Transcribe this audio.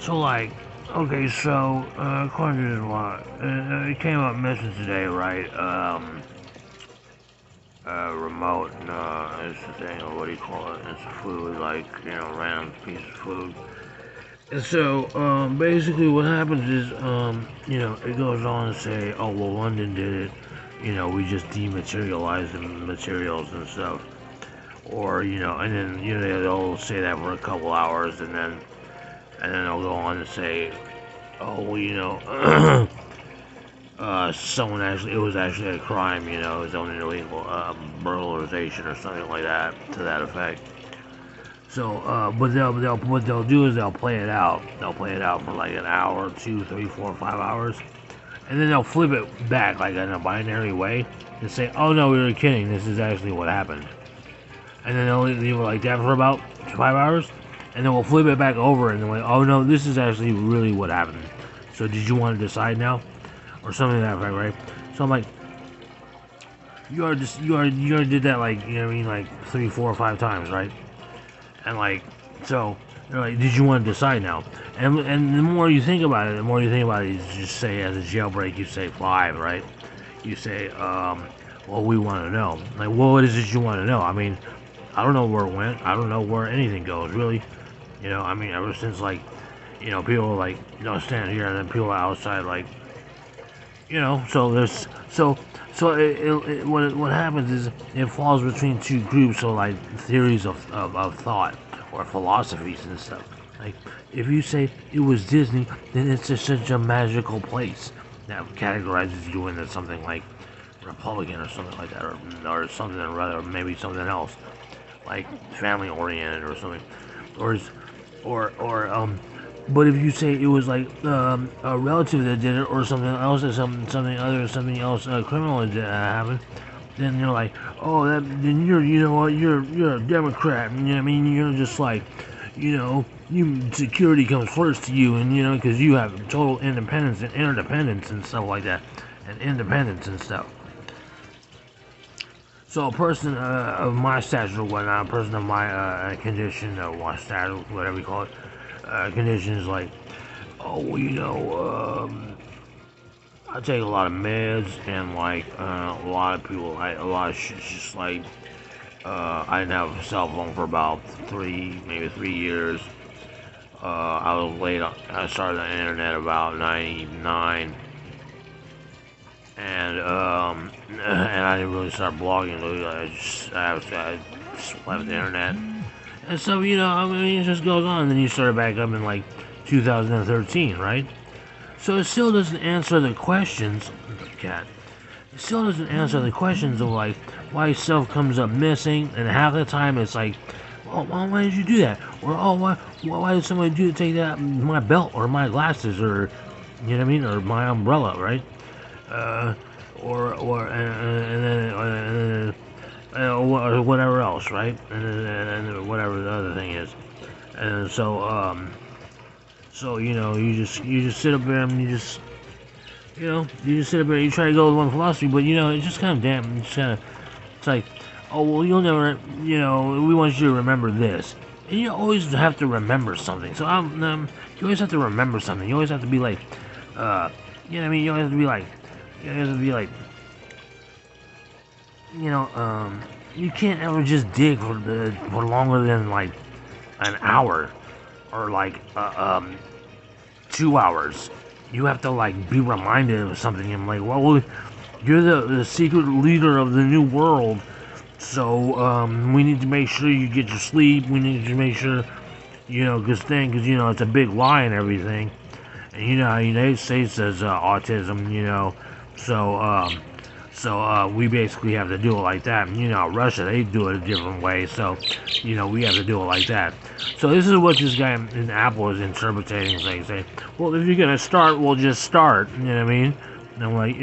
So like, okay, so according to this one, it came up missing today, right? Remote, it's the thing, or what do you call it? It's food, like, random piece of food. And so, basically what happens is, it goes on to say, oh, well, London did it. We just dematerialized the materials and stuff. Or, and then, they'll say that for a couple hours, and then they'll go on to say, oh, well, someone actually, it was actually a crime, it was only illegal burglarization or something like that, to that effect. So, but what they'll do is they'll play it out. They'll play it out for like an hour, 2, 3, 4, 5 hours, and then they'll flip it back like in a binary way and say, "Oh no, we were kidding. This is actually what happened." And then they'll leave it like that for about 5 hours, and then we'll flip it back over and they're like, "Oh no, this is actually really what happened. So did you want to decide now?" Or something like that, right? So I'm like, you already did that, like, you know what I mean, like 3, 4, 5 times, right? And like, so they're like, did you want to decide now? And the more you think about it, you just say, as a jailbreak, you say 5, right? You say, well, we want to know. Like, well, what is it you want to know? I mean, I don't know where it went. I don't know where anything goes, really. I mean, ever since, like, people like, stand here and then people outside, like, so there's what happens is it falls between two groups, so like theories of thought or philosophies and stuff. Like, if you say it was Disney, then it's just such a magical place that categorizes you into something like Republican or something like that, or something rather, maybe something else like family oriented or something, or but if you say it was like a relative that did it, or something else, or something else criminal that happened, then you're like, oh, then you know what, you're a Democrat, and I mean, you're just like, security comes first to you, and because you have total independence and interdependence and stuff like that, and independence and stuff. So a person of my stature or whatnot, a person of my condition or stature, whatever you call it, condition is like, oh, well, I take a lot of meds, and like a lot of people, like a lot of shit's just like, I didn't have a cell phone for about maybe 3 years. I started on the internet about '99, and I didn't really start blogging. I just left the internet, and so I mean, it just goes on. And then you started back up in like 2013, right? So it still doesn't answer the questions, cat. It still doesn't answer the questions of like why stuff comes up missing, and half the time it's like, well, why did you do that? Or, oh, why did somebody take that my belt or my glasses, or you know what I mean, or my umbrella, right? Uh, or whatever else, right? And whatever the other thing is, and so you just sit up there and you just sit up there and you try to go with one philosophy, but it's just kind of damn. It's like, oh, well, you'll never, we want you to remember this, and you always have to remember something. So you always have to remember something. You always have to be like, you know what I mean? You always have to be like, you always have to be like, you can't ever just dig for longer than like an hour or like 2 hours. You have to like be reminded of something. I'm like, well, you're the secret leader of the new world, so we need to make sure you get your sleep. We need to make sure, because it's a big lie and everything. And the United States has autism, so we basically have to do it like that. And Russia, they do it a different way, so we have to do it like that. So this is what this guy in Apple is interpreting, saying, well, if you're gonna start, we'll just start. You know what I mean? And I'm like,